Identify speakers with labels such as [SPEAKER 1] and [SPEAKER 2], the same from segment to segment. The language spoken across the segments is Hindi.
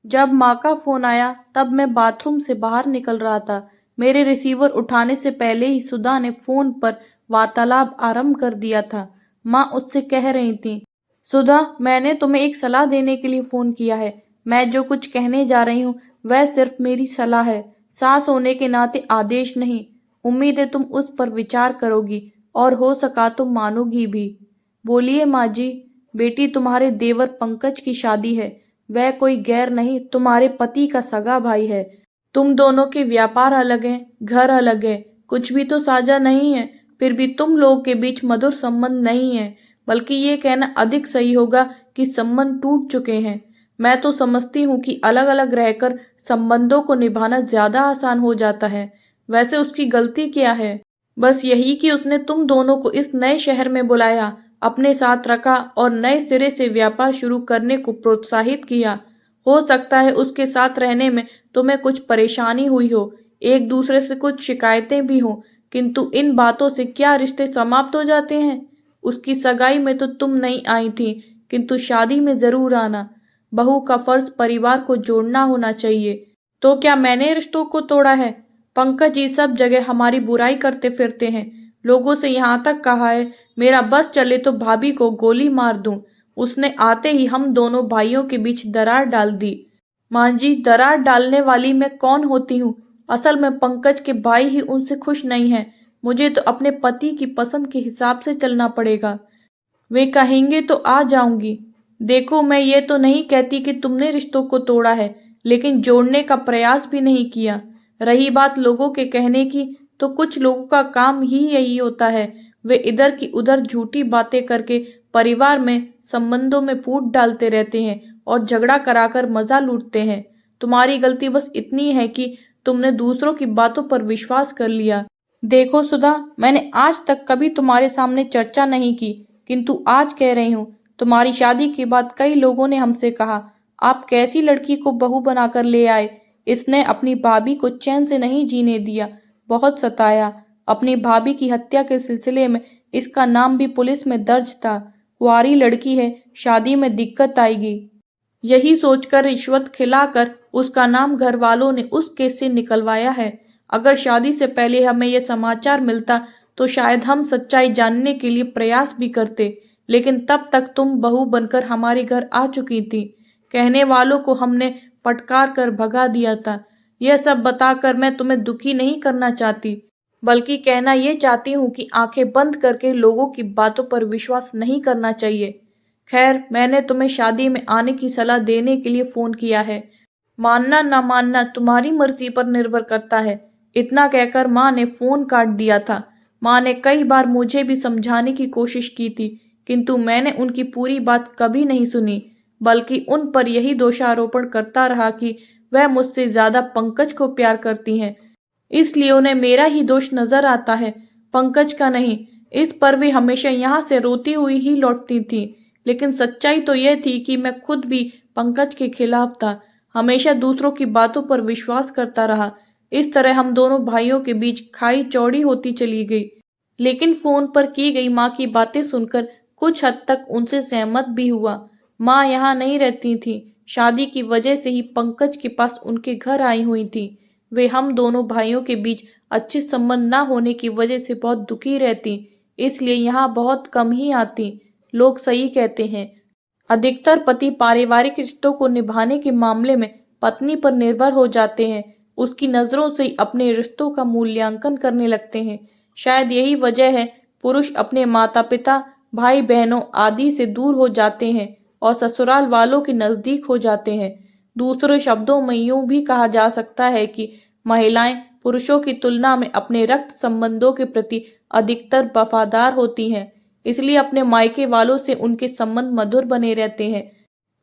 [SPEAKER 1] जब माँ का फोन आया तब मैं बाथरूम से बाहर निकल रहा था। मेरे रिसीवर उठाने से पहले ही सुधा ने फोन पर वार्तालाप आरंभ कर दिया था। माँ उससे कह रही थी, सुधा, मैंने तुम्हें एक सलाह देने के लिए फोन किया है। मैं जो कुछ कहने जा रही हूँ वह सिर्फ मेरी सलाह है, सास होने के नाते आदेश नहीं। उम्मीद है तुम उस पर विचार करोगी और हो सका तो मानोगी भी। बोलिए माँ जी। बेटी, तुम्हारे देवर पंकज की शादी है। वह कोई गैर नहीं, तुम्हारे पति का सगा भाई है। तुम दोनों के व्यापार अलग हैं, घर अलग है, कुछ भी तो साझा नहीं है। फिर भी तुम लोगों के बीच मधुर संबंध नहीं है, बल्कि ये कहना अधिक सही होगा कि संबंध टूट चुके हैं। मैं तो समझती हूँ कि अलग अलग रहकर संबंधों को निभाना ज्यादा आसान हो जाता है। वैसे उसकी गलती क्या है? बस यही कि उसने तुम दोनों को इस नए शहर में बुलाया, अपने साथ रखा और नए सिरे से व्यापार शुरू करने को प्रोत्साहित किया। हो सकता है उसके साथ रहने में तुम्हें कुछ परेशानी हुई हो, एक दूसरे से कुछ शिकायतें भी हो, किंतु इन बातों से क्या रिश्ते समाप्त हो जाते हैं? उसकी सगाई में तो तुम नहीं आई थी, किंतु शादी में जरूर आना। बहू का फर्ज परिवार को जोड़ना होना चाहिए। तो क्या मैंने रिश्तों को तोड़ा है? पंकज जी सब जगह हमारी बुराई करते फिरते हैं। लोगों से यहाँ तक कहा है मेरा बस चले तो भाभी को गोली मार दूं। उसने आते ही हम दोनों भाइयों के बीच दरार डाल दी। माँ जी, दरार डालने वाली मैं कौन होती हूँ? असल में पंकज के भाई ही उनसे खुश नहीं हैं। मुझे तो अपने पति की पसंद के हिसाब से चलना पड़ेगा। वे कहेंगे तो आ जाऊंगी। देखो, मैं ये तो नहीं कहती कि तुमने रिश्तों को तोड़ा है, लेकिन जोड़ने का प्रयास भी नहीं किया। रही बात लोगों के कहने की, तो कुछ लोगों का काम ही यही होता है। वे इधर की उधर झूठी बातें करके परिवार में संबंधों में फूट डालते रहते हैं और झगड़ा कराकर मजा लूटते हैं। तुम्हारी गलती बस इतनी है कि तुमने दूसरों की बातों पर विश्वास कर लिया। देखो सुधा, मैंने आज तक कभी तुम्हारे सामने चर्चा नहीं की, किंतु आज कह रही हूँ। तुम्हारी शादी के बाद कई लोगों ने हमसे कहा, आप कैसी लड़की को बहू बनाकर ले आए। इसने अपनी भाभी को चैन से नहीं जीने दिया, बहुत सताया। अपनी भाभी की हत्या के सिलसिले में इसका नाम भी पुलिस में दर्ज था। कुंवारी लड़की है, शादी में दिक्कत आएगी, यही सोचकर रिश्वत खिलाकर उसका नाम घर वालों ने उस केस से निकलवाया है। अगर शादी से पहले हमें यह समाचार मिलता तो शायद हम सच्चाई जानने के लिए प्रयास भी करते, लेकिन तब तक तुम बहू बनकर हमारे घर आ चुकी थी। कहने वालों को हमने फटकार कर भगा दिया था। यह सब बताकर मैं तुम्हें दुखी नहीं करना चाहती, बल्कि कहना ये चाहती हूँ कि आंखें बंद करके लोगों की बातों पर विश्वास नहीं करना चाहिए। खैर, मैंने तुम्हें शादी में आने की सलाह देने के लिए फोन किया है। मानना ना मानना तुम्हारी मर्जी पर निर्भर करता है। इतना कहकर माँ ने फोन काट दिया था। माँ ने कई बार मुझे भी समझाने की कोशिश की थी, किंतु मैंने उनकी पूरी बात कभी नहीं सुनी, बल्कि उन पर यही दोषारोपण करता रहा कि वह मुझसे ज्यादा पंकज को प्यार करती हैं। इसलिए उन्हें मेरा ही दोष नजर आता है, पंकज का नहीं। इस पर वे हमेशा यहाँ से रोती हुई ही लौटती थी। लेकिन सच्चाई तो यह थी कि मैं खुद भी पंकज के खिलाफ था, हमेशा दूसरों की बातों पर विश्वास करता रहा। इस तरह हम दोनों भाइयों के बीच खाई चौड़ी होती चली गई। लेकिन फोन पर की गई माँ की बातें सुनकर कुछ हद तक उनसे सहमत भी हुआ। माँ यहाँ नहीं रहती थी, शादी की वजह से ही पंकज के पास उनके घर आई हुई थी। वे हम दोनों भाइयों के बीच अच्छे संबंध न होने की वजह से बहुत दुखी रहती, इसलिए यहाँ बहुत कम ही आती। लोग सही कहते हैं, अधिकतर पति पारिवारिक रिश्तों को निभाने के मामले में पत्नी पर निर्भर हो जाते हैं, उसकी नजरों से ही अपने रिश्तों का मूल्यांकन करने लगते हैं। शायद यही वजह है पुरुष अपने माता पिता, भाई बहनों आदि से दूर हो जाते हैं और ससुराल वालों के नजदीक हो जाते हैं। दूसरे शब्दों में यूं भी कहा जा सकता है कि महिलाएं पुरुषों की तुलना में अपने रक्त संबंधों के प्रति अधिकतर वफादार होती हैं, इसलिए अपने मायके वालों से उनके संबंध मधुर बने रहते हैं।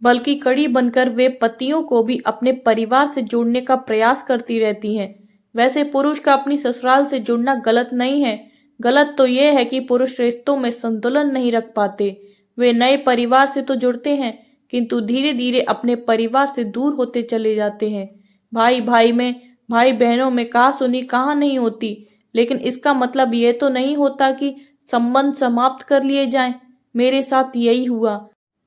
[SPEAKER 1] बल्कि कड़ी बनकर वे पतियों को भी अपने परिवार से जोड़ने का प्रयास करती रहती हैं। वैसे पुरुष का अपनी ससुराल से जुड़ना गलत नहीं है, गलत तो यह है कि पुरुष रिश्तों में संतुलन नहीं रख पाते। वे नए परिवार से तो जुड़ते हैं, किंतु धीरे धीरे अपने परिवार से दूर होते चले जाते हैं। भाई भाई में, भाई बहनों में कहा सुनी कहाँ नहीं होती, लेकिन इसका मतलब यह तो नहीं होता कि संबंध समाप्त कर लिए जाएं। मेरे साथ यही हुआ।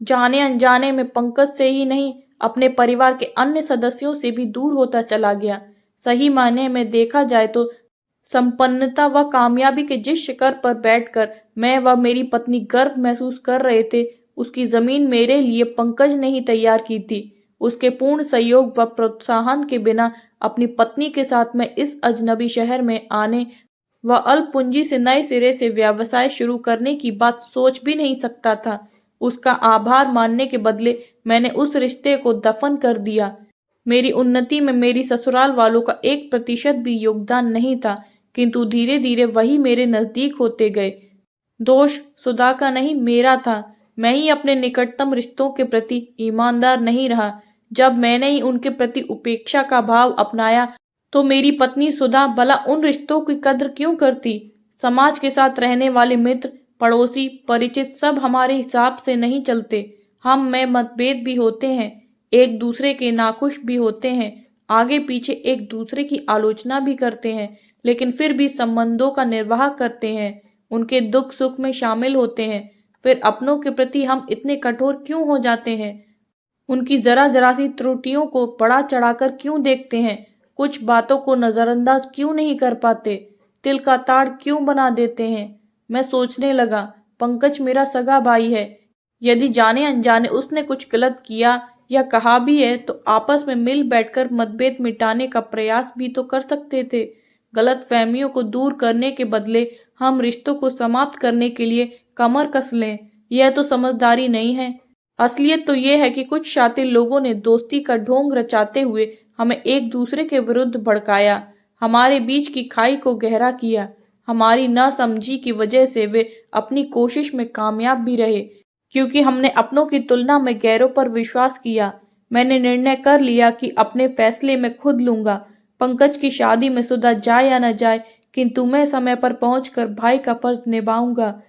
[SPEAKER 1] जाने अनजाने में पंकज से ही नहीं, अपने परिवार के अन्य सदस्यों से भी दूर होता चला गया। सही मायने में देखा जाए तो संपन्नता व कामयाबी के जिस शिखर पर बैठकर मैं व मेरी पत्नी गर्व महसूस कर रहे थे, उसकी जमीन मेरे लिए पंकज ने ही तैयार की थी। उसके पूर्ण सहयोग व प्रोत्साहन के बिना अपनी पत्नी के साथ मैं इस अजनबी शहर में आने व अल्प पूंजी से नए सिरे से व्यवसाय शुरू करने की बात सोच भी नहीं सकता था। उसका आभार मानने के बदले मैंने उस रिश्ते को दफन कर दिया। मेरी उन्नति में मेरी ससुराल वालों का 1% भी योगदान नहीं था, किंतु धीरे धीरे वही मेरे नजदीक होते गए। दोष सुधा का नहीं, मेरा था। मैं ही अपने निकटतम रिश्तों के प्रति ईमानदार नहीं रहा। जब मैंने ही उनके प्रति उपेक्षा का भाव अपनाया तो मेरी पत्नी सुधा भला उन रिश्तों की कद्र क्यों करती। समाज के साथ रहने वाले मित्र, पड़ोसी, परिचित सब हमारे हिसाब से नहीं चलते। हम में मतभेद भी होते हैं, एक दूसरे के नाखुश भी होते हैं, आगे पीछे एक दूसरे की आलोचना भी करते हैं, लेकिन फिर भी संबंधों का निर्वाह करते हैं, उनके दुख सुख में शामिल होते हैं। फिर अपनों के प्रति हम इतने कठोर क्यों हो जाते हैं? उनकी जरा जरा सी त्रुटियों को बढ़ा चढ़ाकर क्यों देखते हैं? कुछ बातों को नजरअंदाज क्यों नहीं कर पाते? तिल का ताड़ क्यों बना देते हैं? मैं सोचने लगा, पंकज मेरा सगा भाई है। यदि जाने अनजाने उसने कुछ गलत किया या कहा भी है तो आपस में मिल बैठकर मतभेद मिटाने का प्रयास भी तो कर सकते थे। गलत फहमियों को दूर करने के बदले हम रिश्तों को समाप्त करने के लिए कमर कस लें, यह तो समझदारी नहीं है। असलियत तो यह है कि कुछ शातिर लोगों ने दोस्ती का ढोंग रचाते हुए हमें एक दूसरे के विरुद्ध भड़काया, हमारे बीच की खाई को गहरा किया। हमारी नासमझी की वजह से वे अपनी कोशिश में कामयाब भी रहे, क्योंकि हमने अपनों की तुलना में गैरों पर विश्वास किया। मैंने निर्णय कर लिया कि अपने फैसले मैं खुद लूंगा। पंकज की शादी में सुधा जाए या न जाए, किंतु मैं समय पर पहुंचकर भाई का फर्ज निभाऊंगा।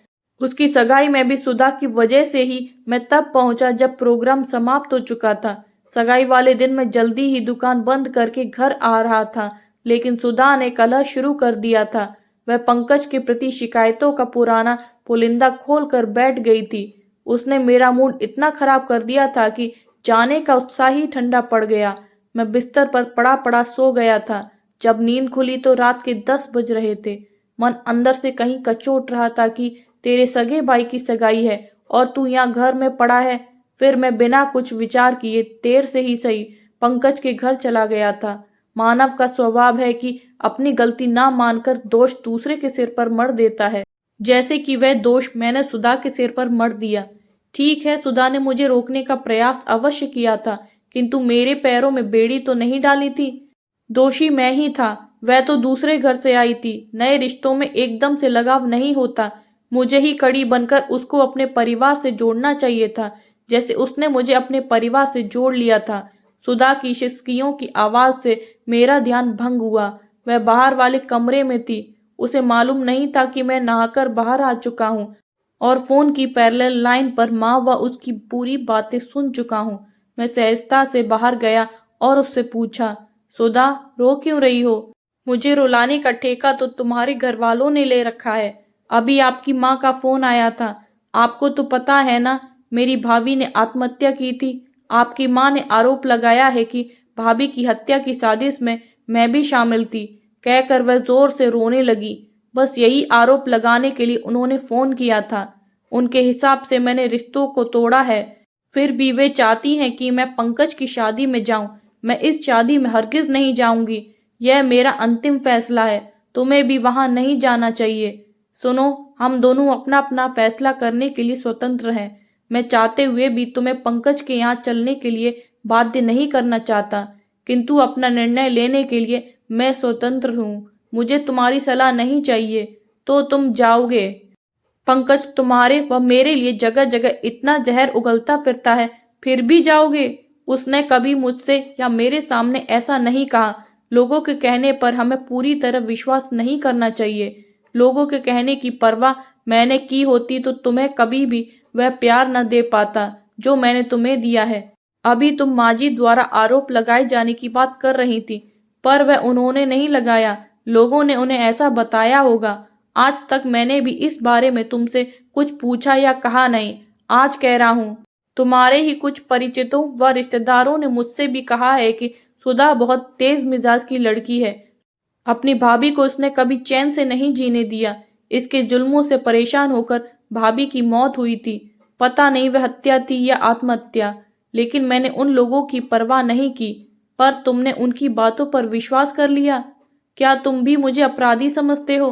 [SPEAKER 1] उसकी सगाई में भी सुधा की वजह से ही मैं तब पहुंचा जब प्रोग्राम समाप्त हो चुका था। सगाई वाले दिन मैं जल्दी ही दुकान बंद करके घर आ रहा था, लेकिन सुधा ने कलह शुरू कर दिया था। वह पंकज के प्रति शिकायतों का पुराना पुलिंदा खोल कर बैठ गई थी। उसने मेरा मूड इतना खराब कर दिया था कि जाने का उत्साह ही ठंडा पड़ गया। मैं बिस्तर पर पड़ा पड़ा सो गया था। जब नींद खुली तो रात के 10 बज रहे थे। मन अंदर से कहीं कचोट रहा था कि तेरे सगे भाई की सगाई है और तू यहाँ घर में पड़ा है। फिर मैं बिना कुछ विचार किए देर से ही सही पंकज के घर चला गया था। मानव का स्वभाव है कि अपनी गलती ना मानकर दोष दूसरे के सिर पर मढ़ देता है, जैसे कि वह दोष मैंने सुधा के सिर पर मढ़ दिया। ठीक है, सुधा ने मुझे रोकने का प्रयास अवश्य किया था, किंतु मेरे पैरों में बेड़ी तो नहीं डाली थी। दोषी मैं ही था। वह तो दूसरे घर से आई थी। नए रिश्तों में एकदम से लगाव नहीं होता। मुझे ही कड़ी बनकर उसको अपने परिवार से जोड़ना चाहिए था, जैसे उसने मुझे अपने परिवार से जोड़ लिया था। सुधा की सिसकियों की आवाज से मेरा ध्यान भंग हुआ। वह बाहर वाले कमरे में थी। उसे मालूम नहीं था कि मैं नहाकर बाहर आ चुका हूँ और फोन की पैरेलल लाइन पर माँ व उसकी पूरी बातें सुन चुका हूँ। मैं सहजता से बाहर गया और उससे पूछा, सुधा, रो क्यों रही हो? मुझे रुलाने का ठेका तो तुम्हारे घर वालों ने ले रखा है। अभी आपकी माँ का फोन आया था। आपको तो पता है ना, मेरी भाभी ने आत्महत्या की थी। आपकी माँ ने आरोप लगाया है कि भाभी की हत्या की साजिश में मैं भी शामिल थी। कहकर वह जोर से रोने लगी। बस यही आरोप लगाने के लिए उन्होंने फोन किया था। उनके हिसाब से मैंने रिश्तों को तोड़ा है, फिर भी वे चाहती हैं कि मैं पंकज की शादी में जाऊं। मैं इस शादी में हरगिज नहीं जाऊंगी। यह मेरा अंतिम फैसला है। तुम्हें भी वहां नहीं जाना चाहिए। सुनो, हम दोनों अपना अपना फैसला करने के लिए स्वतंत्र हैं। मैं चाहते हुए भी तुम्हें पंकज के यहाँ चलने के लिए बाध्य नहीं करना चाहता, किंतु अपना निर्णय लेने के लिए मैं स्वतंत्र हूँ। मुझे तुम्हारी सलाह नहीं चाहिए। तो तुम जाओगे? पंकज तुम्हारे व मेरे लिए जगह जगह इतना जहर उगलता फिरता है, फिर भी जाओगे? उसने कभी मुझसे या मेरे सामने ऐसा नहीं कहा। लोगों के कहने पर हमें पूरी तरह विश्वास नहीं करना चाहिए। लोगों के कहने की परवाह मैंने की होती तो तुम्हें कभी भी वह प्यार न दे पाता जो मैंने तुम्हें दिया है। अभी तुम माजी द्वारा आरोप लगाए जाने की बात कर रही थी, पर वह उन्होंने नहीं लगाया। लोगों ने उन्हें ऐसा बताया होगा। आज तक मैंने भी इस बारे में तुमसे कुछ पूछा या कहा नहीं। आज कह रहा हूँ, तुम्हारे ही कुछ परिचितों व रिश्तेदारों ने मुझसे भी कहा है कि सुधा बहुत तेज मिजाज की लड़की है। अपनी भाभी को उसने कभी चैन से नहीं जीने दिया। इसके जुल्मों से परेशान होकर भाभी की मौत हुई थी। पता नहीं वह हत्या थी या आत्महत्या, लेकिन मैंने उन लोगों की परवाह नहीं की। पर तुमने उनकी बातों पर विश्वास कर लिया। क्या तुम भी मुझे अपराधी समझते हो?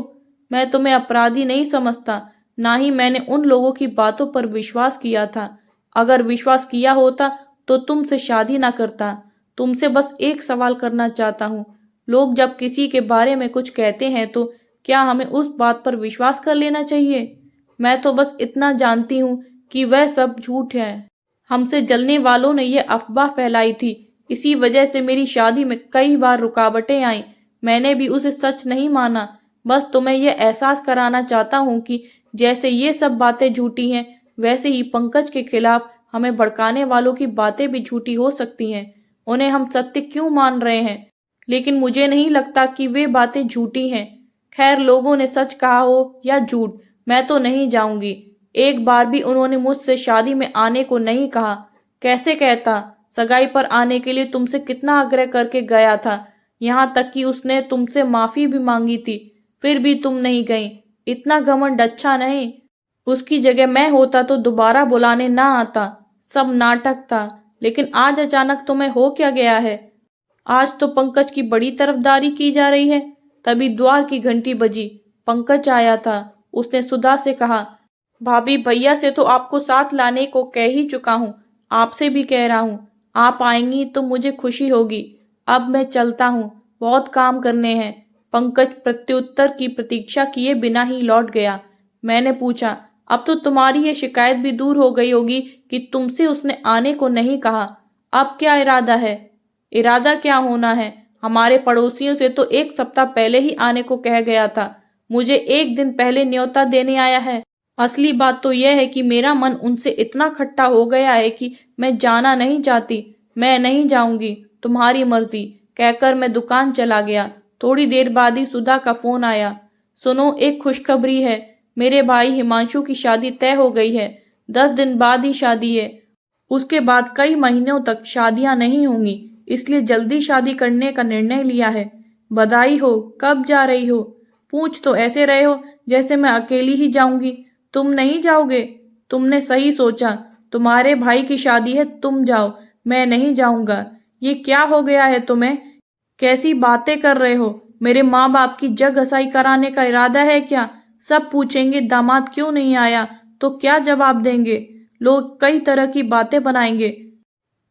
[SPEAKER 1] मैं तुम्हें अपराधी नहीं समझता, ना ही मैंने उन लोगों की बातों पर विश्वास किया था। अगर विश्वास किया होता तो तुमसे शादी ना करता। तुमसे बस एक सवाल करना चाहता हूँ। लोग जब किसी के बारे में कुछ कहते हैं तो क्या हमें उस बात पर विश्वास कर लेना चाहिए? मैं तो बस इतना जानती हूँ कि वह सब झूठ है। हमसे जलने वालों ने यह अफवाह फैलाई थी। इसी वजह से मेरी शादी में कई बार रुकावटें आईं। मैंने भी उसे सच नहीं माना। बस तुम्हें यह एहसास कराना चाहता हूँ कि जैसे ये सब बातें झूठी हैं, वैसे ही पंकज के खिलाफ हमें भड़काने वालों की बातें भी झूठी हो सकती हैं। उन्हें हम सत्य क्यों मान रहे हैं, लेकिन मुझे नहीं लगता कि वे बातें झूठी हैं। खैर, लोगों ने सच कहा हो या झूठ, मैं तो नहीं जाऊंगी। एक बार भी उन्होंने मुझसे शादी में आने को नहीं कहा। कैसे कहता? सगाई पर आने के लिए तुमसे कितना आग्रह करके गया था। यहाँ तक कि उसने तुमसे माफी भी मांगी थी, फिर भी तुम नहीं गई। इतना घमंड अच्छा नहीं। उसकी जगह मैं होता तो दोबारा बुलाने ना आता। सब नाटक था। लेकिन आज अचानक तुम्हें हो क्या गया है? आज तो पंकज की बड़ी तरफदारी की जा रही है। तभी द्वार की घंटी बजी। पंकज आया था। उसने सुधा से कहा, भाभी, भैया से तो आपको साथ लाने को कह ही चुका हूँ, आपसे भी कह रहा हूँ। आप आएंगी तो मुझे खुशी होगी। अब मैं चलता हूँ, बहुत काम करने हैं। पंकज प्रत्युत्तर की प्रतीक्षा किए बिना ही लौट गया। मैंने पूछा, अब तो तुम्हारी ये शिकायत भी दूर हो गई होगी कि तुमसे उसने आने को नहीं कहा। अब क्या इरादा है? इरादा क्या होना है? हमारे पड़ोसियों से तो एक सप्ताह पहले ही आने को कह गया था। मुझे एक दिन पहले न्योता देने आया है। असली बात तो यह है कि मेरा मन उनसे इतना खट्टा हो गया है कि मैं जाना नहीं चाहती। मैं नहीं जाऊंगी, तुम्हारी मर्जी, कहकर मैं दुकान चला गया। थोड़ी देर बाद ही सुधा का फोन आया। सुनो, एक खुशखबरी है। मेरे भाई हिमांशु की शादी तय हो गई है। 10 दिन बाद ही शादी है। उसके बाद कई महीनों तक शादियां नहीं होंगी, इसलिए जल्दी शादी करने का निर्णय लिया है। बधाई हो। कब जा रही हो? पूछ तो ऐसे रहे हो जैसे मैं अकेली ही जाऊंगी। तुम नहीं जाओगे? तुमने सही सोचा। तुम्हारे भाई की शादी है, तुम जाओ, मैं नहीं जाऊंगा। ये क्या हो गया है तुम्हें? कैसी बातें कर रहे हो? मेरे माँ बाप की जग घसाई कराने का इरादा है क्या? सब पूछेंगे दामाद क्यों नहीं आया, तो क्या जवाब देंगे? लोग कई तरह की बातें बनाएंगे।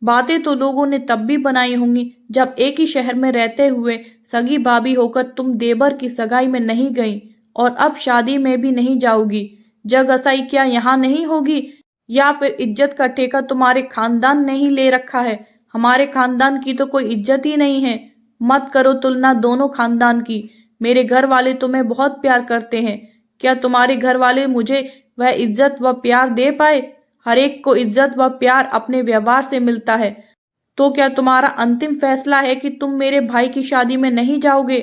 [SPEAKER 1] बातें तो लोगों ने तब भी बनाई होंगी जब एक ही शहर में रहते हुए सगी भाभी होकर तुम देवर की सगाई में नहीं गई, और अब शादी में भी नहीं जाओगी। जग घसाई क्या यहाँ नहीं होगी? या फिर इज्जत का ठेका तुम्हारे खानदान ने ही ले रखा है? हमारे खानदान की तो कोई इज्जत ही नहीं है। मत करो तुलना दोनों खानदान की। मेरे घर वाले तुम्हें बहुत प्यार करते हैं। क्या तुम्हारे घर वाले मुझे वह इज्जत व प्यार दे पाए? हर एक को इज्जत व प्यार अपने व्यवहार से मिलता है। तो क्या तुम्हारा अंतिम फैसला है कि तुम मेरे भाई की शादी में नहीं जाओगे?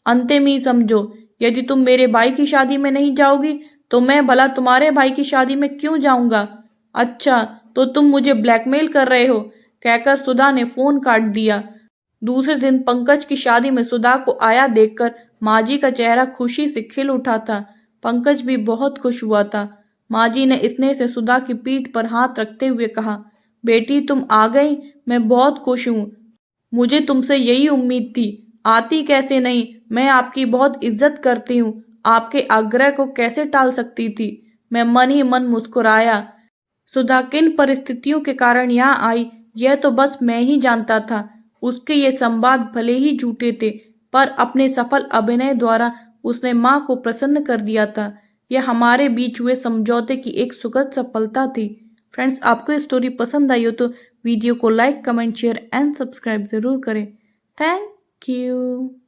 [SPEAKER 1] अंतिम ही समझो। यदि तुम मेरे भाई की शादी में नहीं जाओगी तो मैं भला तुम्हारे भाई की शादी में क्यों जाऊंगा? अच्छा, तो तुम मुझे ब्लैकमेल कर रहे हो, कहकर सुधा ने फोन काट दिया। दूसरे दिन पंकज की शादी में सुधा को आया देखकर माँ जी का चेहरा खुशी से खिल उठा था। पंकज भी बहुत खुश हुआ था। माँ जी ने स्नेह से सुधा की पीठ पर हाथ रखते हुए कहा, बेटी, तुम आ गई, मैं बहुत खुश हूँ। मुझे तुमसे यही उम्मीद थी। आती कैसे नहीं, मैं आपकी बहुत इज्जत करती हूँ। आपके आग्रह को कैसे टाल सकती थी? मैं मन ही मन मुस्कुराया। सुधा किन परिस्थितियों के कारण यहाँ आई, यह तो बस मैं ही जानता था। उसके ये संवाद भले ही झूठे थे, पर अपने सफल अभिनय द्वारा उसने माँ को प्रसन्न कर दिया था। यह हमारे बीच हुए समझौते की एक सुखद सफलता थी। फ्रेंड्स, आपको ये स्टोरी पसंद आई हो तो वीडियो को like, comment, share and subscribe जरूर करें। Thank you.